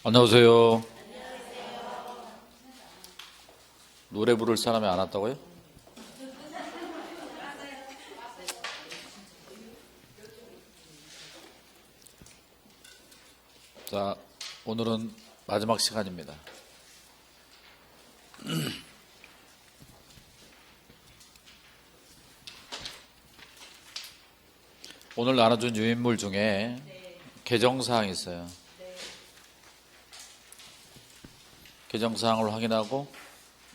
안녕하세요. 노래 부를 사람이 안 왔다고요? 자, 오늘은 마지막 시간입니다. 오늘 나눠준 유인물 중에 개정사항이 있어요. 개정사항을 확인하고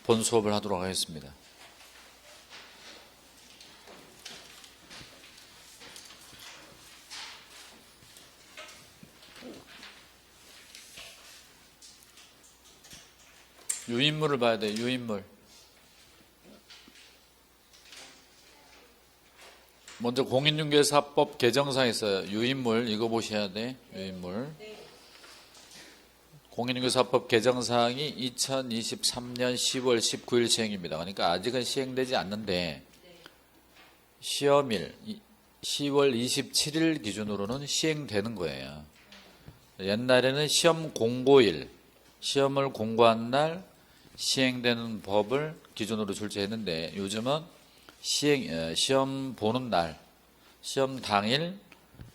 본 수업을 하도록 하겠습니다. 유인물을 봐야 돼요. 유인물. 먼저 공인중개사법 개정사항이 있어요. 유인물 이거 보셔야 돼. 유인물. 공인중개사법 개정사항이 2023년 10월 19일 시행입니다. 그러니까 아직은 시행되지 않는데 시험일 10월 27일 기준으로는 시행되는 거예요. 옛날에는 시험 공고일, 시험을 공고한 날 시행되는 법을 기준으로 출제했는데 요즘은 시험 보는 날, 시험 당일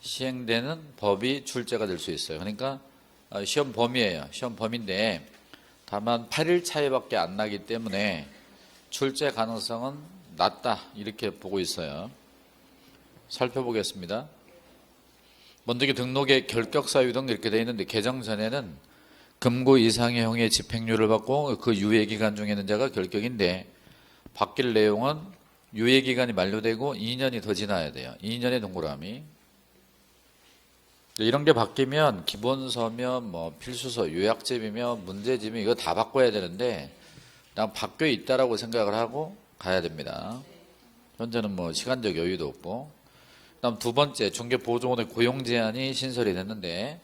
시행되는 법이 출제가 될 수 있어요. 그러니까 시험 범위예요. 시험 범위인데 다만 8일 차이밖에 안 나기 때문에 출제 가능성은 낮다 이렇게 보고 있어요. 살펴보겠습니다. 먼저 등록의 결격사유 등 이렇게 되어 있는데 개정 전에는 금고 이상의 형의 집행유예를 받고 그 유예기간 중에 있는 자가 결격인데 바뀔 내용은 유예기간이 만료되고 2년이 더 지나야 돼요. 2년의 동그라미. 이런 게 바뀌면 기본서며 필수서, 요약집이며 문제집이 이거 다 바꿔야 되는데 그냥 바뀌어 있다라고 생각을 하고 가야 됩니다. 현재는 시간적 여유도 없고. 그다음 두 번째, 중개보조원의 고용 제한이 신설이 됐는데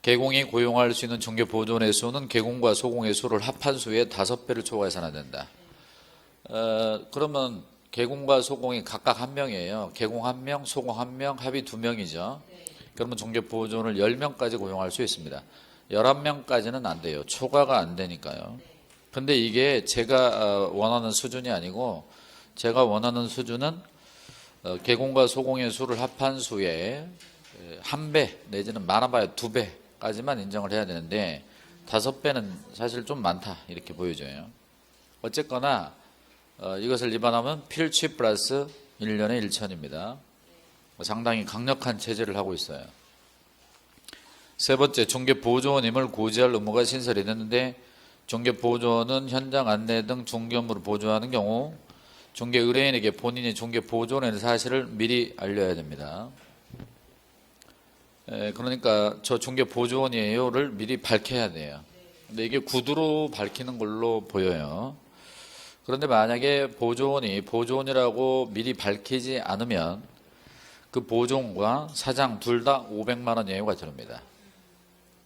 개공이 고용할 수 있는 중개보조원의 수는 개공과 소공의 수를 합한 수의 5배를 초과해서는 안 된다. 그러면 개공과 소공이 각각 1명이에요. 개공 1명, 소공 1명, 합이 2명이죠. 그러면 중개보조원을 10명까지 고용할 수 있습니다. 11명까지는 안 돼요. 초과가 안 되니까요. 근데 이게 제가 원하는 수준이 아니고 제가 원하는 수준은 개공과 소공의 수를 합한 수의 1배 내지는 많아봐야 2배까지만 인정을 해야 되는데 5배는 사실 좀 많다 이렇게 보여져요. 어쨌거나 이것을 위반하면 필취 플러스 1년에 1천입니다. 상당히 강력한 체제를 하고 있어요. 세 번째, 중개보조원임을 고지할 의무가 신설이 됐는데 중개보조원은 현장 안내 등 중개 업무를 보조하는 경우 중개 의뢰인에게 본인이 중개보조원의 사실을 미리 알려야 됩니다. 그러니까 저 중개보조원이에요를 미리 밝혀야 돼요. 근데 이게 구두로 밝히는 걸로 보여요. 그런데 만약에 보조원이라고 미리 밝히지 않으면 그 보조원과 사장 둘 다 500만 원 이하가 들어옵니다.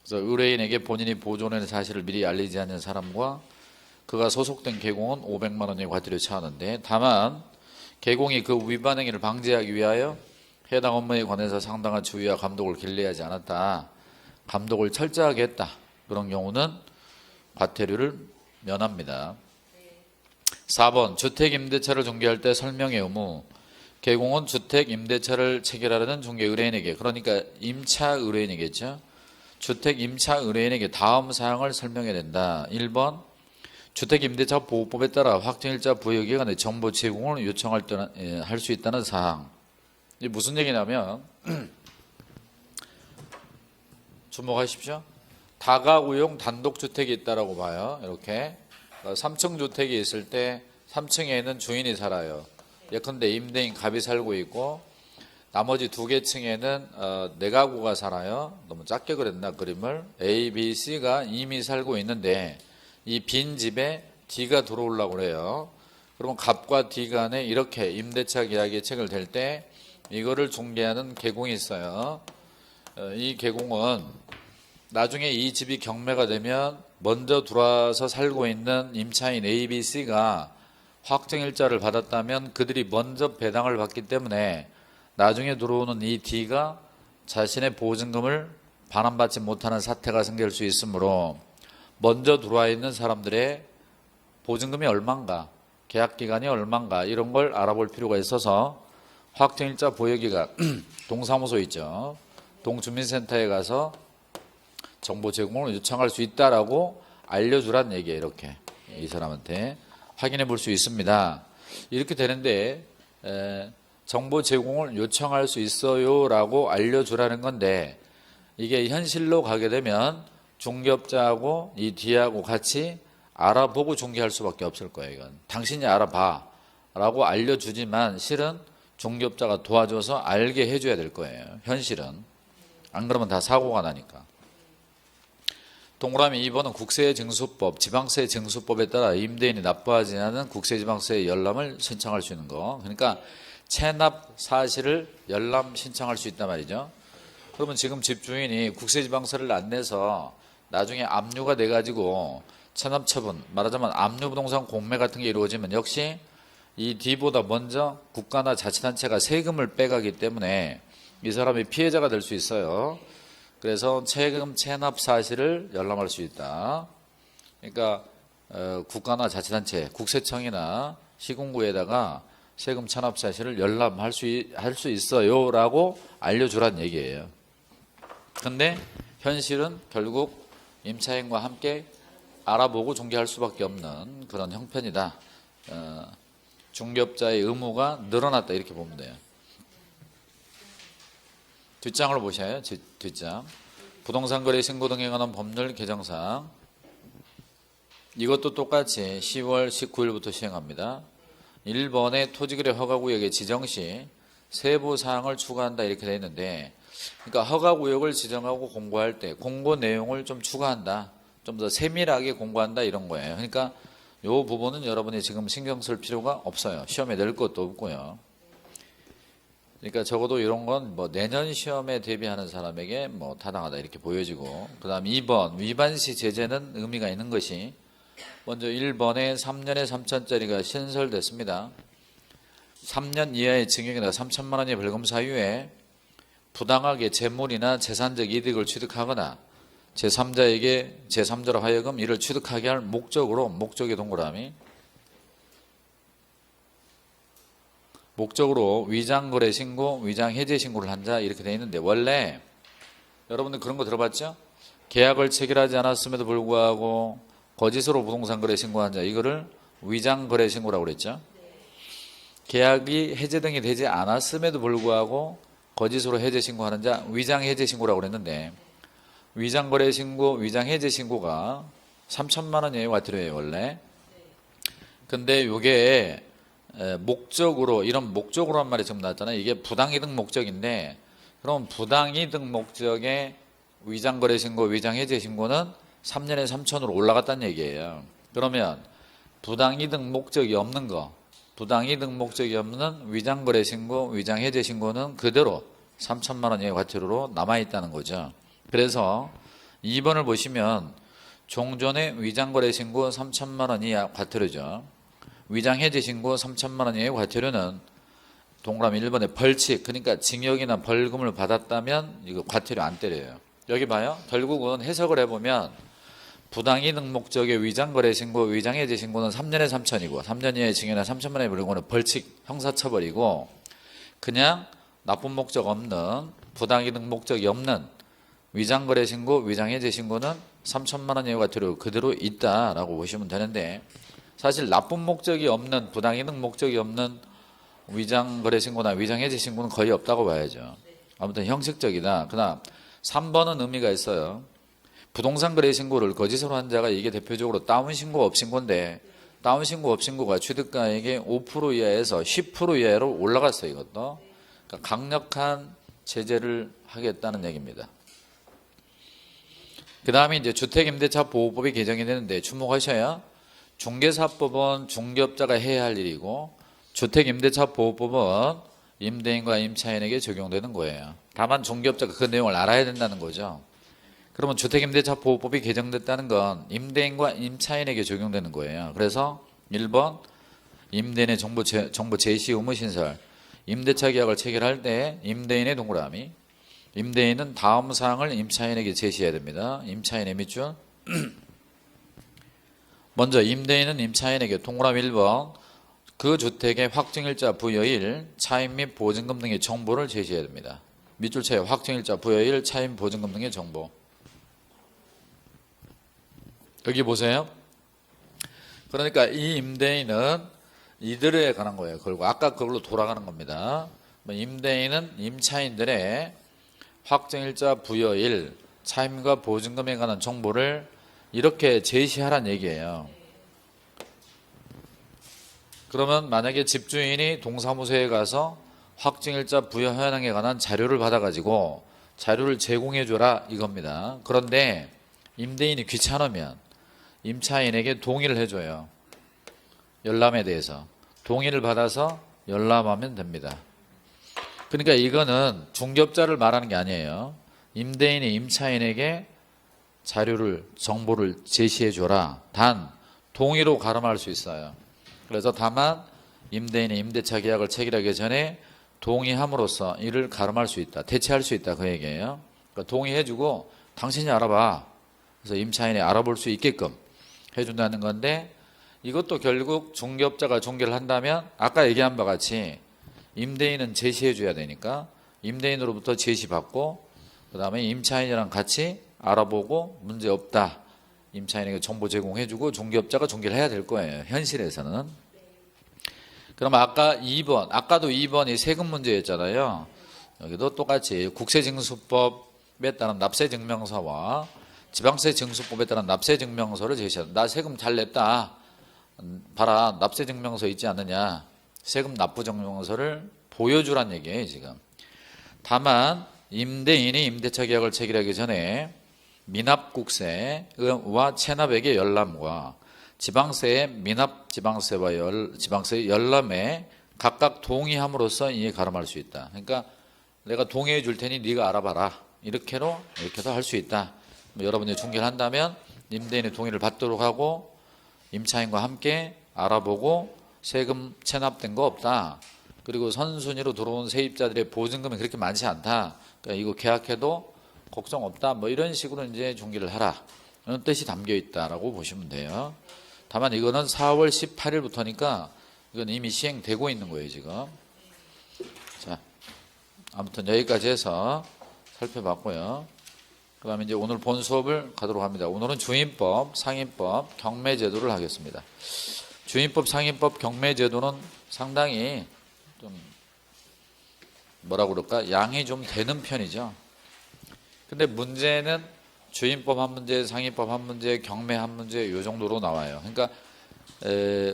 그래서 의뢰인에게 본인이 보조원의 사실을 미리 알리지 않는 사람과 그가 소속된 개공은 500만 원의 과태료를 처하는데 다만 개공이 그 위반 행위를 방지하기 위하여 해당 업무에 관해서 상당한 주의와 감독을 길러야지 않았다. 감독을 철저하게 했다. 그런 경우는 과태료를 면합니다. 4번, 주택임대차를 중개할 때 설명의 의무. 개공은 주택임대차를 체결하려는 중개 의뢰인에게, 그러니까 임차 의뢰인이겠죠. 주택임차 의뢰인에게 다음 사항을 설명해야 된다. 1번, 주택임대차 보호법에 따라 확정일자 부여기간에 정보 제공을 요청할 때 할 수 있다는 사항. 이게 무슨 얘기냐면 주목하십시오. 다가구용 단독주택이 있다라고 봐요. 이렇게 3층 주택이 있을 때 3층에는 주인이 살아요. 예컨대 임대인 갑이 살고 있고 나머지 2개 층에는 내가구가 살아요. 너무 작게 그렸나 그림을. A, B, C가 이미 살고 있는데 이 빈 집에 D가 들어오려고 그래요. 그러면 갑과 D 간에 이렇게 임대차 계약이 체결될 때 이거를 중개하는 개공이 있어요. 이 개공은 나중에 이 집이 경매가 되면 먼저 들어와서 살고 있는 임차인 A, B, C가 확정일자를 받았다면 그들이 먼저 배당을 받기 때문에 나중에 들어오는 이 D가 자신의 보증금을 반환받지 못하는 사태가 생길 수 있으므로 먼저 들어와 있는 사람들의 보증금이 얼마인가, 계약기간이 얼마인가 이런 걸 알아볼 필요가 있어서 확정일자 보여기간 동사무소 있죠. 동주민센터에 가서 정보 제공을 요청할 수 있다라고 알려주란 얘기예요. 이렇게 이 사람한테 확인해 볼 수 있습니다. 이렇게 되는데 정보 제공을 요청할 수 있어요라고 알려주라는 건데 이게 현실로 가게 되면 중개업자하고 이 D하고 같이 알아보고 중개할 수밖에 없을 거예요. 이건 당신이 알아봐라고 알려주지만 실은 중개업자가 도와줘서 알게 해줘야 될 거예요. 현실은. 안 그러면 다 사고가 나니까. 동그라미 2번은 국세징수법, 지방세징수법에 따라 임대인이 납부하지 않은 국세지방세 열람을 신청할 수 있는 거. 그러니까 체납 사실을 열람 신청할 수 있단 말이죠. 그러면 지금 집주인이 국세지방세를 안 내서 나중에 압류가 돼가지고 체납처분, 말하자면 압류부동산 공매 같은 게 이루어지면 역시 이 D보다 먼저 국가나 자치단체가 세금을 빼가기 때문에 이 사람이 피해자가 될 수 있어요. 그래서 세금 체납 사실을 열람할 수 있다. 그러니까 국가나 자치단체, 국세청이나 시군구에다가 세금 체납 사실을 열람할 수 있어요라고 알려주란 얘기예요. 근데 현실은 결국 임차인과 함께 알아보고 중개할 수밖에 없는 그런 형편이다. 중개업자의 의무가 늘어났다 이렇게 보면 돼요. 뒷장을 보셔요. 뒷장. 부동산거래 신고 등에 관한 법률 개정사항. 이것도 똑같이 10월 19일부터 시행합니다. 1번의 토지거래 허가구역의 지정시 세부사항을 추가한다 이렇게 되어 있는데 그러니까 허가구역을 지정하고 공고할 때 공고 내용을 좀 추가한다. 좀 더 세밀하게 공고한다 이런 거예요. 그러니까 이 부분은 여러분이 지금 신경 쓸 필요가 없어요. 시험에 낼 것도 없고요. 그러니까 적어도 이런 건 뭐 내년 시험에 대비하는 사람에게 뭐 타당하다 이렇게 보여지고 그 다음 2번 위반 시 제재는 의미가 있는 것이 먼저 1번에 3년에 3천짜리가 신설됐습니다. 3년 이하의 징역이나 3천만 원의 벌금 사유에 부당하게 재물이나 재산적 이득을 취득하거나 제3자로 하여금 이를 취득하게 할 목적으로 목적의 동그라미 목적으로 위장거래 신고, 위장해제 신고를 한 자 이렇게 되어 있는데 원래 여러분들 그런 거 들어봤죠? 계약을 체결하지 않았음에도 불구하고 거짓으로 부동산 거래 신고한 자 이거를 위장거래 신고라고 그랬죠? 계약이 해제 등이 되지 않았음에도 불구하고 거짓으로 해제 신고하는 자 위장해제 신고라고 그랬는데 위장거래 신고, 위장해제 신고가 3천만 원이에요. 과태료예요 원래. 근데 이게 목적으로 이런 목적으로 한 말이 지금 나왔잖아요. 이게 부당이득 목적인데 그럼 부당이득 목적의 위장거래 신고, 위장해제 신고는 3년에 3천으로 올라갔다는 얘기예요. 그러면 부당이득 목적이 없는 거, 부당이득 목적이 없는 위장거래 신고, 위장해제 신고는 그대로 3천만 원의 과태료로 남아있다는 거죠. 그래서 2번을 보시면 종전의 위장거래 신고 3천만 원 이하 과태료죠. 위장해제 신고 3천만 원 이하의 과태료는 동그라미 1번에 벌칙, 그러니까 징역이나 벌금을 받았다면 이거 과태료 안 때려요. 여기 봐요. 결국은 해석을 해보면 부당이득 목적의 위장거래 신고, 위장해제 신고는 3년에 3천이고 3년 이하의 징역이나 3천만 원의 벌금은 벌칙, 형사처벌이고 그냥 나쁜 목적 없는 부당이득 목적이 없는 위장거래 신고, 위장해제 신고는 3천만 원 이하의 과태료 그대로 있다라고 보시면 되는데 사실 나쁜 목적이 없는 부당이득 목적이 없는 위장거래 신고나 위장해제 신고는 거의 없다고 봐야죠. 아무튼 형식적이다. 그다음 3번은 의미가 있어요. 부동산 거래 신고를 거짓으로 한 자가 이게 대표적으로 다운신고 업신고인데 다운신고 업신고가 취득가액의 5% 이하에서 10% 이하로 올라갔어요. 이것도. 그러니까 강력한 제재를 하겠다는 얘기입니다. 그 다음에 이제 주택임대차 보호법이 개정이 되는데 주목하셔야 중개사법은 중개업자가 해야 할 일이고 주택임대차 보호법은 임대인과 임차인에게 적용되는 거예요. 다만 중개업자가 그 내용을 알아야 된다는 거죠. 그러면 주택임대차 보호법이 개정됐다는 건 임대인과 임차인에게 적용되는 거예요. 그래서 1번 임대인의 정보 제시 의무 신설 임대차 계약을 체결할 때 임대인의 동그라미 임대인은 다음 사항을 임차인에게 제시해야 됩니다. 임차인의 밑줄. 먼저 임대인은 임차인에게 동그라미 1번 그 주택의 확정일자 부여일, 차임 및 보증금 등의 정보를 제시해야 됩니다. 밑줄 쳐요. 확정일자 부여일, 차임, 보증금 등의 정보. 여기 보세요. 그러니까 이 임대인은 이들에 관한 거예요. 그리고 아까 그걸로 돌아가는 겁니다. 임대인은 임차인들의 확정일자 부여일, 차임과 보증금에 관한 정보를 이렇게 제시하란 얘기예요. 그러면 만약에 집주인이 동사무소에 가서 확정일자 부여 현황에 관한 자료를 받아가지고 자료를 제공해줘라 이겁니다. 그런데 임대인이 귀찮으면 임차인에게 동의를 해줘요. 열람에 대해서. 동의를 받아서 열람하면 됩니다. 그러니까 이거는 중개업자를 말하는 게 아니에요. 임대인이 임차인에게 자료를, 정보를 제시해줘라. 단 동의로 가름할 수 있어요. 그래서 다만 임대인이 임대차 계약을 체결하기 전에 동의함으로써 이를 가름할 수 있다. 대체할 수 있다. 그 얘기예요. 그러니까 동의해주고 당신이 알아봐. 그래서 임차인이 알아볼 수 있게끔 해준다는 건데 이것도 결국 중개업자가 중개를 한다면 아까 얘기한 바와 같이 임대인은 제시해줘야 되니까 임대인으로부터 제시받고 그 다음에 임차인이랑 같이 알아보고 문제없다. 임차인에게 정보 제공해주고 중개업자가 중개를 해야 될 거예요. 현실에서는. 그럼 아까 2번, 아까도 2번이 세금 문제였잖아요. 여기도 똑같이 국세징수법에 따른 납세증명서와 지방세징수법에 따른 납세증명서를 제시한다. 나 세금 잘 냈다. 봐라, 납세증명서 있지 않느냐. 세금 납부증명서를 보여주란 얘기예요, 지금. 다만 임대인이 임대차 계약을 체결하기 전에 미납국세와 체납액의 열람과 지방세의 미납 지방세와 지방세의 열람에 각각 동의함으로써 이에 가름할 수 있다. 그러니까 내가 동의해 줄 테니 네가 알아봐라. 이렇게도 할 수 있다. 여러분이 중개를 한다면 임대인의 동의를 받도록 하고 임차인과 함께 알아보고 세금 체납된 거 없다. 그리고 선순위로 들어온 세입자들의 보증금이 그렇게 많지 않다. 그러니까 이거 계약해도 걱정 없다. 뭐 이런 식으로 이제 중개를 하라. 이런 뜻이 담겨 있다라고 보시면 돼요. 다만 이거는 4월 18일부터니까 이건 이미 시행되고 있는 거예요, 지금. 자, 아무튼 여기까지 해서 살펴봤고요. 그 다음에 이제 오늘 본 수업을 가도록 합니다. 오늘은 주임법, 상임법, 경매제도를 하겠습니다. 주임법, 상임법, 경매제도는 상당히 좀 뭐라고 그럴까? 양이 좀 되는 편이죠. 근데 문제는 주임법 한 문제, 상임법 한 문제, 경매 한 문제 이 정도로 나와요. 그러니까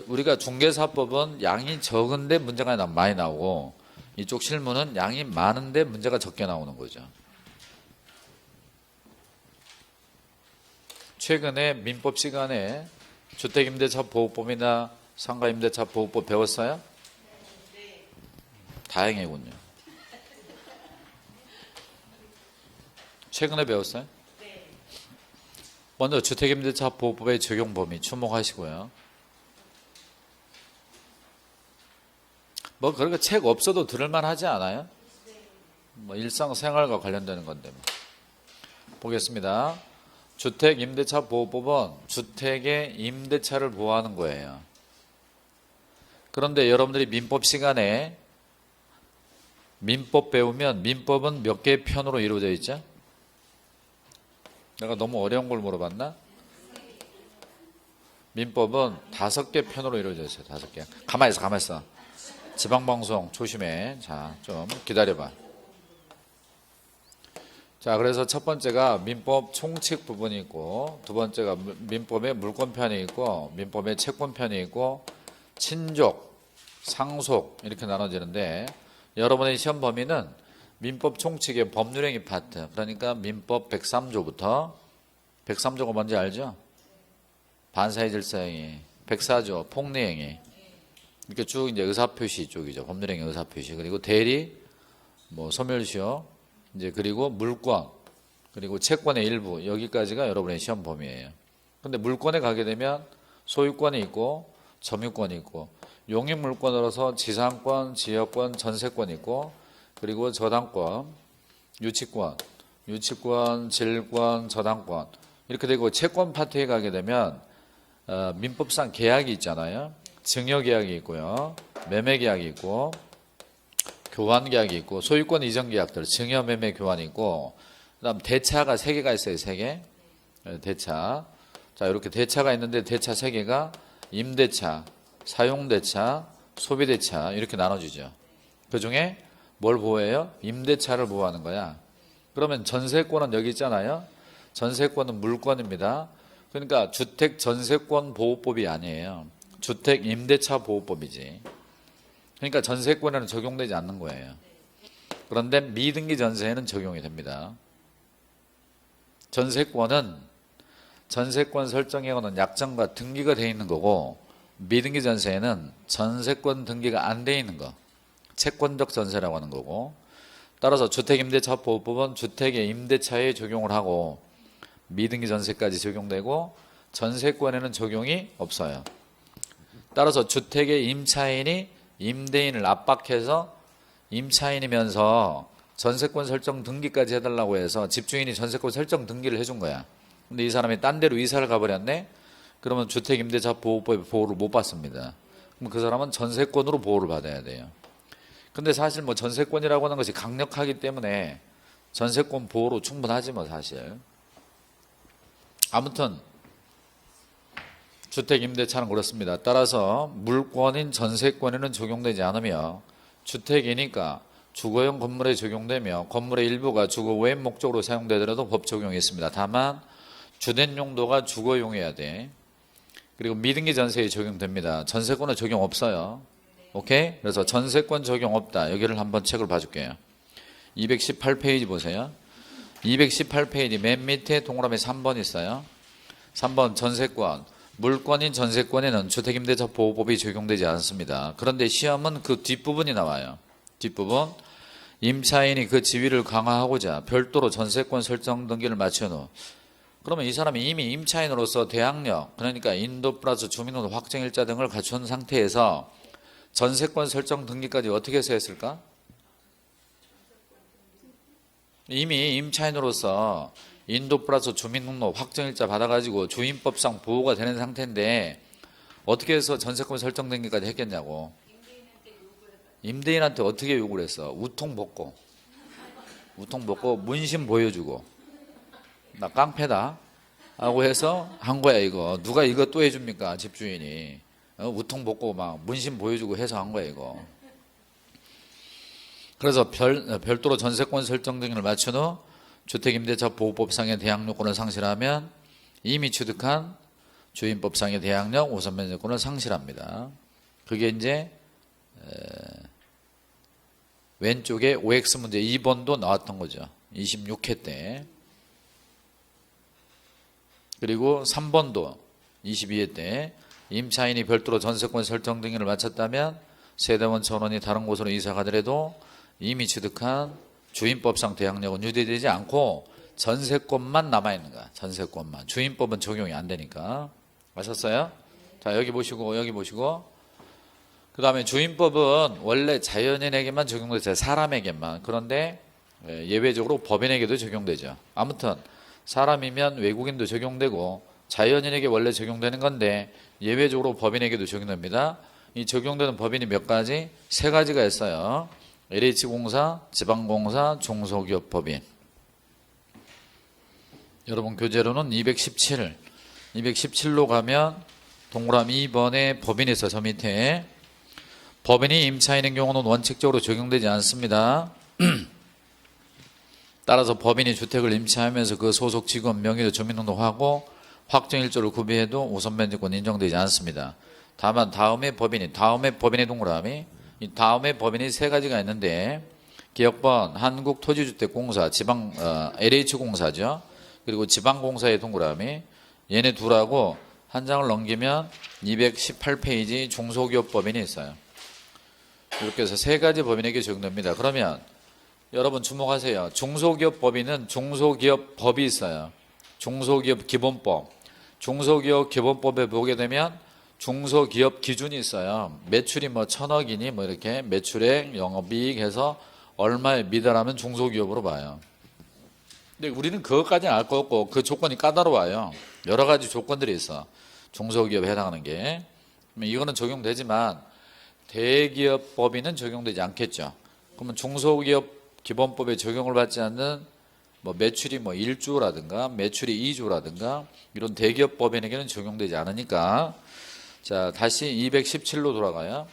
우리가 중개사법은 양이 적은데 문제가 많이 나오고 이쪽 실무는 양이 많은데 문제가 적게 나오는 거죠. 최근에 민법 시간에 주택임대차 보호법이나 상가임대차 보호법 배웠어요? 다행이군요. 최근에 배웠어요? 먼저 주택임대차 보호법의 적용 범위 주목하시고요. 뭐 그렇게 책 없어도 들을만 하지 않아요? 뭐 일상생활과 관련되는 건데. 보겠습니다. 주택임대차 보호법은 주택의 임대차를 보호하는 거예요. 그런데 여러분들이 민법 시간에 민법 배우면 민법은 몇 개의 편으로 이루어져 있죠? 내가 너무 어려운 걸 물어봤나? 민법은 5개 편으로 이루어져 있어요. 5개. 가만히 있어. 지방방송 조심해. 자, 좀 기다려봐. 자, 그래서 첫 번째가 민법 총칙 부분이 있고, 두 번째가 민법의 물권편이 있고, 민법의 채권편이 있고, 친족, 상속 이렇게 나눠지는데, 여러분의 시험 범위는 민법 총칙의 법률행위 파트, 그러니까 민법 103조부터 103조가 뭔지 알죠? 반사의 질서행위, 104조 폭리행위 이렇게 쭉 이제 의사표시 쪽이죠. 법률행위 의사표시. 그리고 대리, 뭐 소멸시효, 이제 그리고 물권, 그리고 채권의 일부 여기까지가 여러분의 시험 범위예요. 근데 물권에 가게 되면 소유권이 있고 점유권이 있고 용익물권으로서 지상권, 지역권, 전세권이 있고 그리고 저당권, 유치권, 질권, 저당권 이렇게 되고 채권 파트에 가게 되면 민법상 계약이 있잖아요. 증여계약이 있고요. 매매계약이 있고 교환계약이 있고 소유권 이전 계약들 증여, 매매, 교환이 있고 그다음 대차가 3개가 있어요. 3개. 대차. 자, 이렇게 대차가 있는데 대차 3개가 임대차, 사용대차, 소비대차 이렇게 나눠지죠. 그중에 뭘 보호해요? 임대차를 보호하는 거야. 그러면 전세권은 여기 있잖아요. 전세권은 물권입니다. 그러니까 주택 전세권 보호법이 아니에요. 주택 임대차 보호법이지. 그러니까 전세권에는 적용되지 않는 거예요. 그런데 미등기 전세에는 적용이 됩니다. 전세권은 전세권 설정에 관한 약정과 등기가 되어 있는 거고 미등기 전세에는 전세권 등기가 안 되어 있는 거. 채권적 전세라고 하는 거고 따라서 주택임대차 보호법은 주택의 임대차에 적용을 하고 미등기 전세까지 적용되고 전세권에는 적용이 없어요. 따라서 주택의 임차인이 임대인을 압박해서 임차인이면서 전세권 설정 등기까지 해달라고 해서 집주인이 전세권 설정 등기를 해준 거야. 근데 이 사람이 딴 데로 이사를 가버렸네? 그러면 주택임대차 보호법의 보호를 못 받습니다. 그럼 그 사람은 전세권으로 보호를 받아야 돼요. 근데 사실 뭐 전세권이라고 하는 것이 강력하기 때문에 전세권 보호로 충분하지 뭐 사실. 아무튼 주택임대차는 그렇습니다. 따라서 물권인 전세권에는 적용되지 않으며 주택이니까 주거용 건물에 적용되며 건물의 일부가 주거 외인 목적으로 사용되더라도 법 적용이 있습니다. 다만 주된 용도가 주거용이어야 돼. 그리고 미등기 전세에 적용됩니다. 전세권은 적용 없어요. 오케이? 그래서 전세권 적용 없다. 여기를 한번 책을 봐줄게요. 218페이지 보세요. 218페이지 맨 밑에 동그라미 3번 있어요. 3번 전세권. 물권인 전세권에는 주택임대차 보호법이 적용되지 않습니다. 그런데 시험은 그 뒷부분이 나와요. 뒷부분. 임차인이 그 지위를 강화하고자 별도로 전세권 설정 등기를 마친 후 그러면 이 사람이 이미 임차인으로서 대항력 그러니까 인도 플러스 주민등록 확정일자 등을 갖춘 상태에서 전세권 설정 등기까지 어떻게 해서 했을까? 이미 임차인으로서 인도 플러스 주민등록 확정일자 받아가지고 주인법상 보호가 되는 상태인데 어떻게 해서 전세권 설정 등기까지 했겠냐고. 임대인한테 어떻게 요구를 했어? 우통 벗고 문신 보여주고 나 깡패다 하고 해서 한 거야. 이거 누가 이거 또 해줍니까? 집주인이 우통 벗고 막 문신 보여주고 해서 한 거야 이거. 그래서 별도로 전세권 설정 등을 마친 후 주택임대차 보호법상의 대항력권을 상실하면 이미 취득한 주인법상의 대항력 우선 면제권을 상실합니다. 그게 이제 왼쪽에 OX 문제 2번도 나왔던 거죠. 26회 때. 그리고 3번도 22회 때 임차인이 별도로 전세권 설정 등기를 마쳤다면 세대원 전원이 다른 곳으로 이사 가더라도 이미 취득한 주인법상 대항력은 유지되지 않고 전세권만 남아있는 거야. 전세권만. 주인법은 적용이 안 되니까. 아셨어요? 자, 여기 보시고 그 다음에 주인법은 원래 자연인에게만 적용되죠. 사람에게만. 그런데 예외적으로 법인에게도 적용되죠. 아무튼 사람이면 외국인도 적용되고 자연인에게 원래 적용되는 건데 예외적으로 법인에게도 적용됩니다. 이 적용되는 법인이 몇 가지? 3가지가 있어요. LH공사, 지방공사, 중소기업 법인. 여러분 교재로는 217로 가면 동그라미 2번에 법인이 있어. 저 밑에. 법인이 임차인인 경우는 원칙적으로 적용되지 않습니다. 따라서 법인이 주택을 임차하면서 그 소속 직원 명의로 주민등록하고 확정일조를 구비해도 우선면제권 인정되지 않습니다. 다만 다음에 법인의 동그라미 이 다음에 법인이 3가지가 있는데 기업번 한국토지주택공사 LH공사죠. 그리고 지방공사의 동그라미 얘네 둘하고 한 장을 넘기면 218페이지 중소기업 법인이 있어요. 이렇게 해서 3가지 법인에게 적용됩니다. 그러면 여러분 주목하세요. 중소기업 법인은 중소기업 법이 있어요. 중소기업 기본법. 중소기업 기본법에 보게 되면 중소기업 기준이 있어요. 매출이 뭐 1,000억이니 뭐 이렇게 매출액, 영업이익 해서 얼마에 미달하면 중소기업으로 봐요. 근데 우리는 그것까지는 알 거 없고 그 조건이 까다로워요. 여러 가지 조건들이 있어. 중소기업에 해당하는 게. 이거는 적용되지만 대기업 법인은 적용되지 않겠죠. 그러면 중소기업 기본법에 적용을 받지 않는 매출이 1조라든가 매출이 2조라든가 이런 대기업 법인에게는 적용되지 않으니까 자, 다시 217로 돌아가요.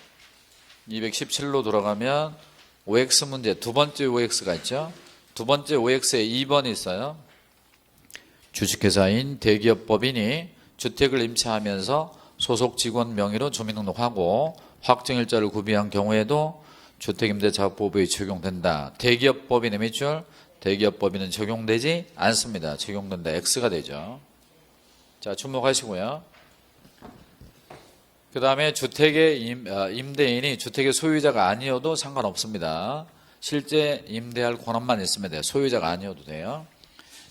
217로 돌아가면 OX 문제 두 번째 OX가 있죠. 두 번째 OX에 2번이 있어요. 주식회사인 대기업 법인이 주택을 임차하면서 소속 직원 명의로 주민등록하고 확정일자를 구비한 경우에도 주택임대차법이 적용된다. 대기업 법인의 매출, 대기업 법인은 적용되지 않습니다. 적용된다. X가 되죠. 자, 주목하시고요. 그 다음에 주택의 임대인이 주택의 소유자가 아니어도 상관없습니다. 실제 임대할 권한만 있으면 돼요. 소유자가 아니어도 돼요.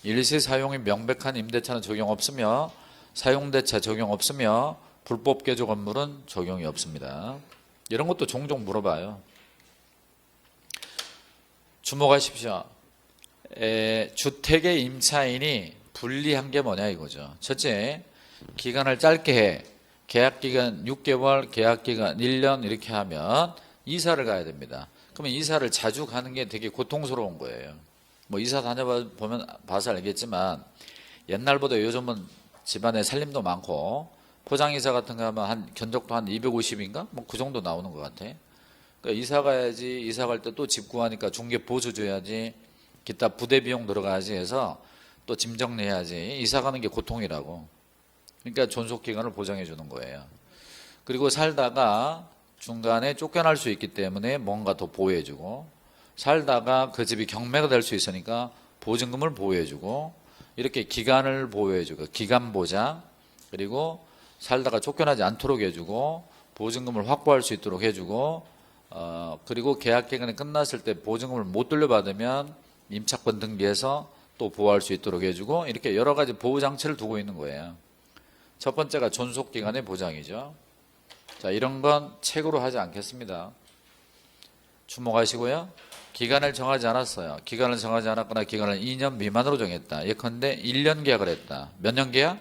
일시 사용이 명백한 임대차는 적용 없으며 사용대차 적용 없으며 불법 개조 건물은 적용이 없습니다. 이런 것도 종종 물어봐요. 주목하십시오. 주택의 임차인이 불리한 게 뭐냐 이거죠. 첫째, 기간을 짧게 해. 계약기간 6개월, 계약기간 1년 이렇게 하면 이사를 가야 됩니다. 그러면 이사를 자주 가는 게 되게 고통스러운 거예요. 이사 다녀보면 봐서 알겠지만 옛날보다 요즘은 집안에 살림도 많고 포장이사 같은 거 하면 견적도 한 250인가? 그 정도 나오는 것 같아. 그러니까 이사 가야지, 이사 갈 때 또 집 구하니까 중개 보수 줘야지, 기타 부대 비용 들어가야지 해서 또 짐 정리해야지. 이사 가는 게 고통이라고. 그러니까 존속기간을 보장해 주는 거예요. 그리고 살다가 중간에 쫓겨날 수 있기 때문에 뭔가 더 보호해 주고, 살다가 그 집이 경매가 될 수 있으니까 보증금을 보호해 주고, 이렇게 기간을 보호해 주고, 기간 보장, 그리고 살다가 쫓겨나지 않도록 해주고 보증금을 확보할 수 있도록 해주고 그리고 계약 기간이 끝났을 때 보증금을 못 돌려받으면 임차권 등기해서 또 보호할 수 있도록 해주고 이렇게 여러 가지 보호 장치를 두고 있는 거예요. 첫 번째가 존속기간의 보장이죠. 자, 이런 건 책으로 하지 않겠습니다. 주목하시고요. 기간을 정하지 않았어요. 기간을 정하지 않았거나 기간을 2년 미만으로 정했다. 예컨대 1년 계약을 했다. 몇 년 계약?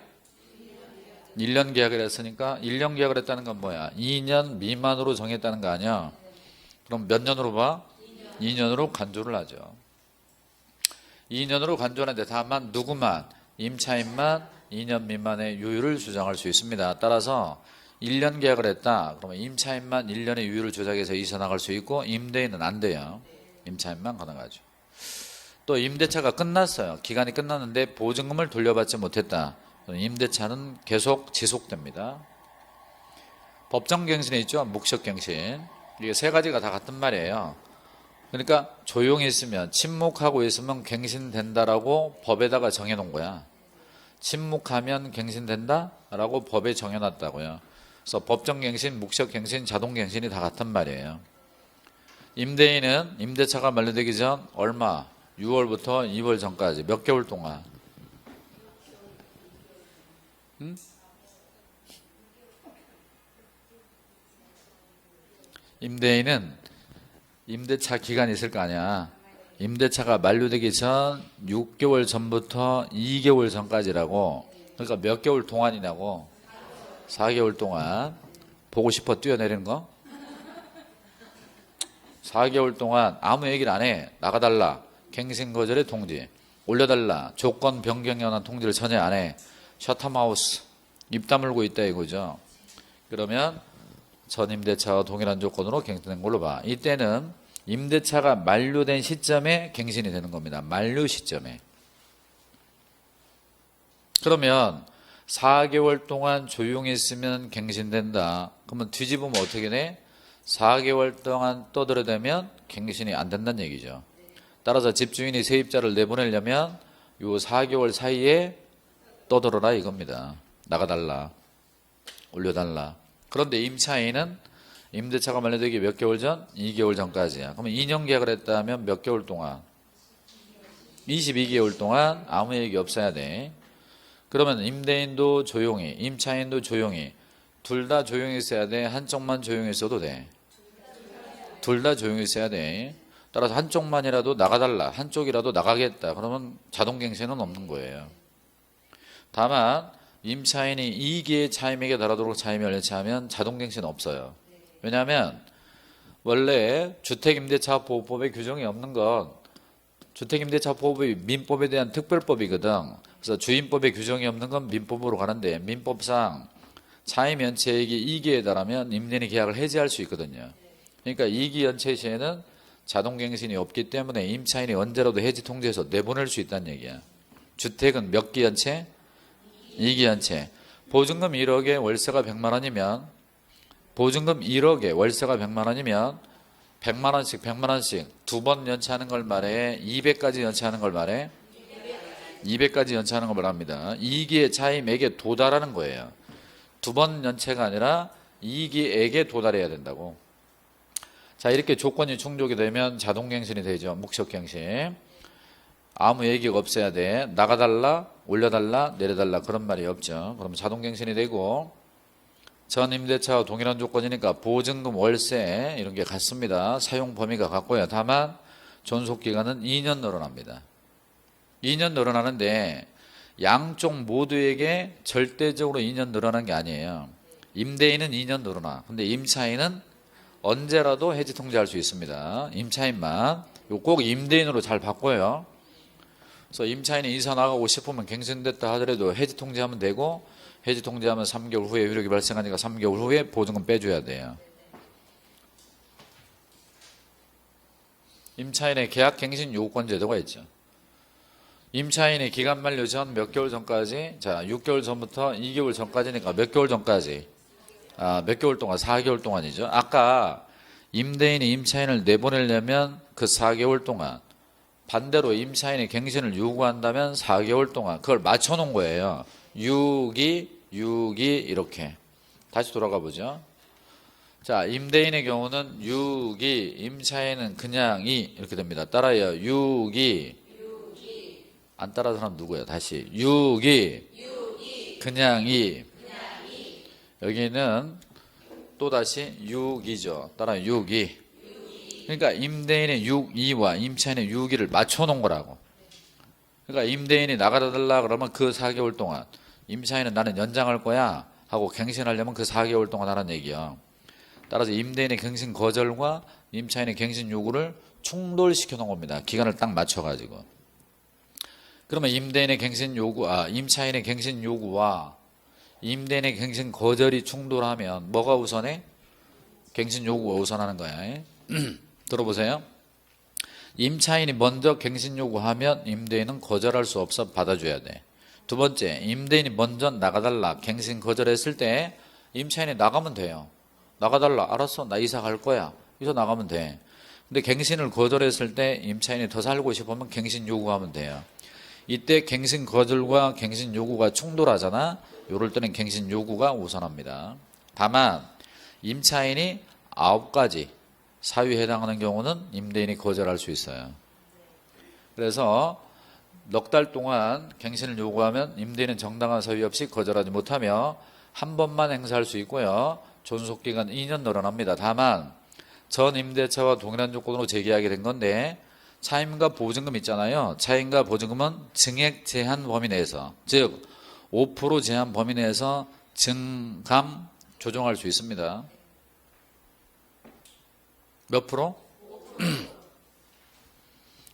1년 계약을 했으니까 1년 계약을 했다는 건 뭐야? 2년 미만으로 정했다는 거 아니야? 그럼 몇 년으로 봐? 2년으로 간주를 하죠. 2년으로 간주하는데 다만 누구만? 임차인만 2년 미만의 유효를 주장할 수 있습니다. 따라서 1년 계약을 했다. 그러면 임차인만 1년의 유효를 주장해서 이사 나갈 수 있고 임대인은 안 돼요. 임차인만 가능하죠. 또 임대차가 끝났어요. 기간이 끝났는데 보증금을 돌려받지 못했다. 임대차는 계속 지속됩니다. 법정갱신이 있죠. 묵식갱신. 이게 세 가지가 다 같은 말이에요. 그러니까 조용히 있으면 침묵하고 있으면 갱신된다라고 법에다가 정해놓은 거야. 침묵하면 갱신된다라고 법에 정해놨다고요. 그래서 법정갱신, 묵식갱신, 자동갱신이 다 같은 말이에요. 임대인은 임대차가 만료되기 전 얼마? 6월부터 2월 전까지 몇 개월 동안? 임대인은 임대차 기간이 있을 거 아니야. 임대차가 만료되기 전 6개월 전부터 2개월 전까지라고. 그러니까 몇 개월 동안이냐고. 4개월 동안. 보고 싶어 뛰어내리는 거? 4개월 동안 아무 얘기를 안 해. 나가달라. 갱신 거절의 통지. 올려달라. 조건 변경에 관한 통지를 전혀 안 해. 셔터마우스. 입 다물고 있다 이거죠. 그러면 전 임대차와 동일한 조건으로 갱신된 걸로 봐. 이때는 임대차가 만료된 시점에 갱신이 되는 겁니다. 만료 시점에. 그러면 4개월 동안 조용히 있으면 갱신된다. 그러면 뒤집으면 어떻게 돼? 4개월 동안 떠들어대면 갱신이 안 된다는 얘기죠. 따라서 집주인이 세입자를 내보내려면 요 4개월 사이에 떠들어라 이겁니다. 나가달라. 올려달라. 그런데 임차인은 임대차가 만료되기 몇 개월 전? 2개월 전까지야. 그러면 2년 계약을 했다면 몇 개월 동안? 22개월 동안 아무 얘기 없어야 돼. 그러면 임대인도 조용히, 임차인도 조용히. 둘 다 조용히 있어야 돼? 한쪽만 조용히 있어도 돼? 둘 다 조용히 있어야 돼. 따라서 한쪽만이라도 나가달라, 한쪽이라도 나가겠다, 그러면 자동갱신은 없는 거예요. 다만 임차인이 이익의 차임액에 달하도록 차임을 연체하면 자동갱신 없어요. 왜냐하면 원래 주택임대차보호법에 규정이 없는 건 주택임대차보호법이 민법에 대한 특별법이거든. 그래서 주임법에 규정이 없는 건 민법으로 가는데, 민법상 차임 연체액이 이익에 달하면 임대인이 계약을 해지할 수 있거든요. 그러니까 이익 연체 시에는 자동갱신이 없기 때문에 임차인이 언제라도 해지 통지해서 내보낼 수 있다는 얘기야. 주택은 몇 기 연체? 2기 연체. 보증금 1억에 월세가 100만 원이면, 보증금 1억에 월세가 100만 원이면 100만 원씩 100만 원씩 두 번 연체하는 걸 말해? 200까지 연체하는 걸 말해? 200까지 연체하는 걸 말합니다. 2기의 차임액에 도달하는 거예요. 두 번 연체가 아니라 2기액에 도달해야 된다고. 자, 이렇게 조건이 충족이 되면 자동갱신이 되죠. 묵시적갱신. 아무 얘기가 없어야 돼. 나가달라, 올려달라, 내려달라, 그런 말이 없죠. 그럼 자동갱신이 되고, 전 임대차와 동일한 조건이니까 보증금, 월세 이런 게 같습니다. 사용 범위가 같고요. 다만 존속기간은 2년 늘어납니다. 2년 늘어나는데 양쪽 모두에게 절대적으로 2년 늘어난 게 아니에요. 임대인은 2년 늘어나. 근데 임차인은 언제라도 해지 통지할 수 있습니다. 임차인만. 꼭 임대인으로 잘 바꿔요. 그래서 임차인이 이사 나가고 싶으면 갱신됐다 하더라도 해지 통지하면 되고, 해지 통지하면 3개월 후에 위력이 발생하니까 3개월 후에 보증금 빼줘야 돼요. 임차인의 계약 갱신 요건 제도가 있죠. 임차인이 기간 만료 전 몇 개월 전까지, 자 6개월 전부터 2개월 전까지니까 몇 개월 전까지, 몇 개월 동안, 4개월 동안이죠. 아까 임대인이 임차인을 내보내려면 그 4개월 동안, 반대로 임차인이 갱신을 요구한다면 4개월 동안, 그걸 맞춰놓은 거예요. 6이 이렇게. 다시 돌아가 보죠. 자, 임대인의 경우는 6이, 임차인은 그냥 2 이렇게 됩니다. 따라요. 6이. 안 따라서 사람 누구예요? 다시. 6이 그냥 2. 여기는 또다시 6이죠. 따라요. 6이. 그러니까 임대인의 6.2와 임차인의 6.2를 맞춰놓은 거라고. 그러니까 임대인이 나가달라 그러면 그 4개월 동안, 임차인은 나는 연장할 거야 하고 갱신하려면 그 4개월 동안 하라는 얘기야. 따라서 임대인의 갱신 거절과 임차인의 갱신 요구를 충돌시켜 놓은 겁니다. 기간을 딱 맞춰가지고. 그러면 임대인의 갱신 요구, 임차인의 갱신 요구와 임대인의 갱신 거절이 충돌하면 뭐가 우선해? 갱신 요구가 우선하는 거야. 들어보세요. 임차인이 먼저 갱신 요구하면 임대인은 거절할 수 없어 받아줘야 돼. 두 번째, 임대인이 먼저 나가달라 갱신 거절했을 때 임차인이 나가면 돼요. 나가달라, 알았어, 나 이사 갈 거야. 이사 나가면 돼. 근데 갱신을 거절했을 때 임차인이 더 살고 싶으면 갱신 요구하면 돼요. 이때 갱신 거절과 갱신 요구가 충돌하잖아. 이럴 때는 갱신 요구가 우선합니다. 다만 임차인이 9가지 사유에 해당하는 경우는 임대인이 거절할 수 있어요. 그래서 넉 달 동안 갱신을 요구하면 임대인은 정당한 사유 없이 거절하지 못하며 한 번만 행사할 수 있고요. 존속기간 2년 늘어납니다. 다만 전 임대차와 동일한 조건으로 재계약이 된 건데, 차임과 보증금 있잖아요. 차임과 보증금은 증액 제한 범위 내에서, 즉 5% 제한 범위 내에서 증감 조정할 수 있습니다. 몇 프로?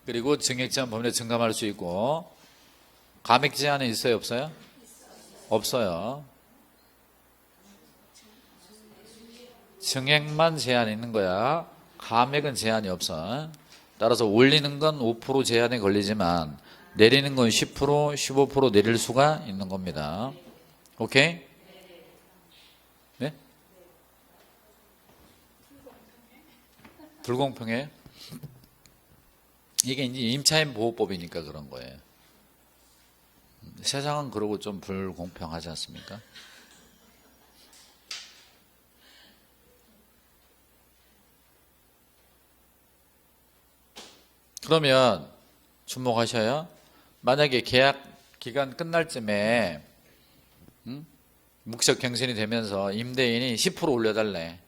그리고 증액 제한 범위 내에 증감할 수 있고, 감액 제한이 있어요, 없어요? 없어요. 증액만 제한이 있는 거야. 감액은 제한이 없어. 따라서 올리는 건 5% 제한이 걸리지만 내리는 건 10%, 15% 내릴 수가 있는 겁니다. 오케이? 네? 불공평해? 이게 이제 임차인 보호법이니까 그런 거예요. 세상은 그러고 좀 불공평하지 않습니까? 그러면 주목하셔요. 만약에 계약 기간 끝날 쯤에 묵시적 갱신이 되면서 임대인이 10% 올려달래.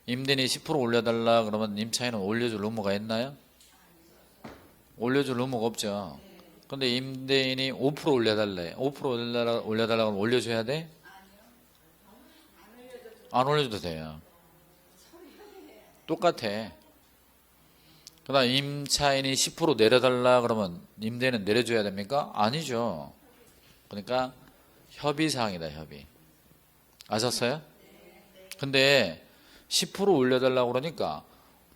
임대인이 10% 올려달라 그러면 임차인은 올려줄 의무가 있나요? 올려줄 의무가 없죠. 근데 임대인이 5% 올려달래. 5% 올려달라고 하면 올려줘야 돼? 안 올려줘도 돼요. 똑같아. 그다음 임차인이 10% 내려달라 그러면 임대인은 내려줘야 됩니까? 아니죠. 그러니까 협의사항이다, 협의. 아셨어요? 근데 10% 올려달라고 그러니까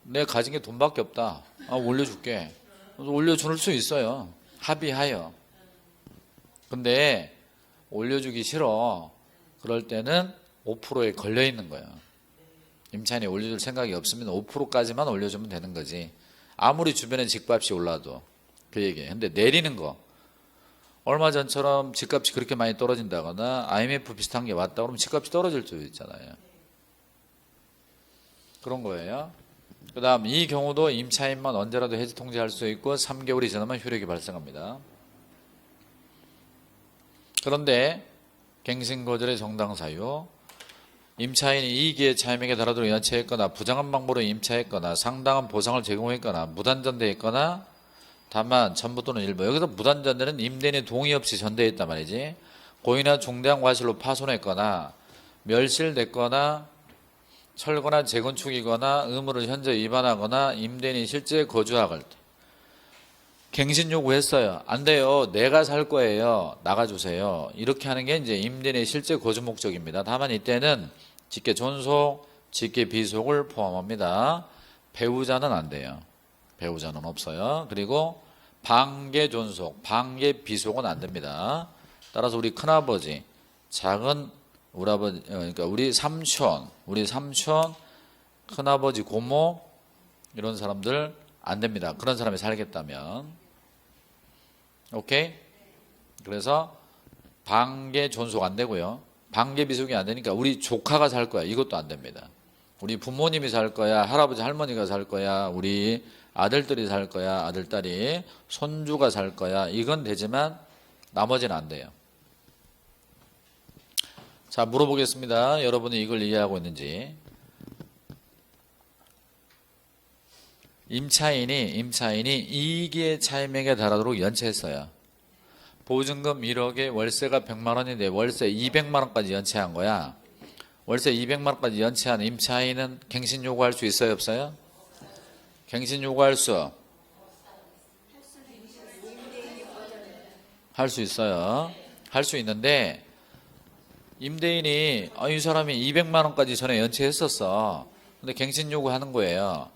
내가 가진 게 돈밖에 없다. 올려줄게. 그래서 올려줄 수 있어요. 합의하여. 근데 올려주기 싫어. 그럴 때는 5%에 걸려 있는 거예요. 임차인이 올려줄 생각이 없으면 5%까지만 올려주면 되는 거지. 아무리 주변에 집값이 올라도 그 얘기예요. 근데 내리는 거. 얼마 전처럼 집값이 그렇게 많이 떨어진다거나 IMF 비슷한 게 왔다 그러면 집값이 떨어질 수 있잖아요. 그런 거예요. 그 다음 이 경우도 임차인만 언제라도 해지 통지할 수 있고 3개월이 지나면 효력이 발생합니다. 그런데 갱신거절의 정당 사유, 임차인이 이익의 차임에게 달하도록 연체했거나 부정한 방법으로 임차했거나 상당한 보상을 제공했거나 무단전대했거나 다만 전부 또는 일부, 여기서 무단전대는 임대인의 동의 없이 전대했단 말이지. 고의나 중대한 과실로 파손했거나 멸실됐거나 철거나 재건축이거나 의무를 현재 위반하거나 임대인이 실제 거주할 때 갱신 요구했어요. 안 돼요. 내가 살 거예요. 나가주세요. 이렇게 하는 게 이제 임대인의 실제 거주 목적입니다. 다만 이때는 직계 존속, 직계 비속을 포함합니다. 배우자는 안 돼요. 배우자는 없어요. 그리고 반계 존속, 반계 비속은 안 됩니다. 따라서 우리 큰아버지, 작은 우리 아버지, 그러니까 우리 삼촌, 큰아버지, 고모 이런 사람들 안 됩니다. 그런 사람이 살겠다면. 오케이? 그래서 반계 존속 안 되고요. 반계 비속이 안 되니까 우리 조카가 살 거야. 이것도 안 됩니다. 우리 부모님이 살 거야. 할아버지, 할머니가 살 거야. 우리 아들들이 살 거야. 아들딸이. 손주가 살 거야. 이건 되지만 나머지는 안 돼요. 자, 물어보겠습니다. 여러분이 이걸 이해하고 있는지. 임차인이 이익의 차임액에 달하도록 연체했어요. 보증금 1억에 월세가 100만 원인데 월세 200만 원까지 연체한 거야. 월세 200만 원까지 연체한 임차인은 갱신 요구할 수 있어요, 없어요? 갱신 요구할 수? 할 수 있어요. 할 수 있는데 임대인이 이 사람이 200만 원까지 전에 연체했었어. 근데 갱신 요구하는 거예요.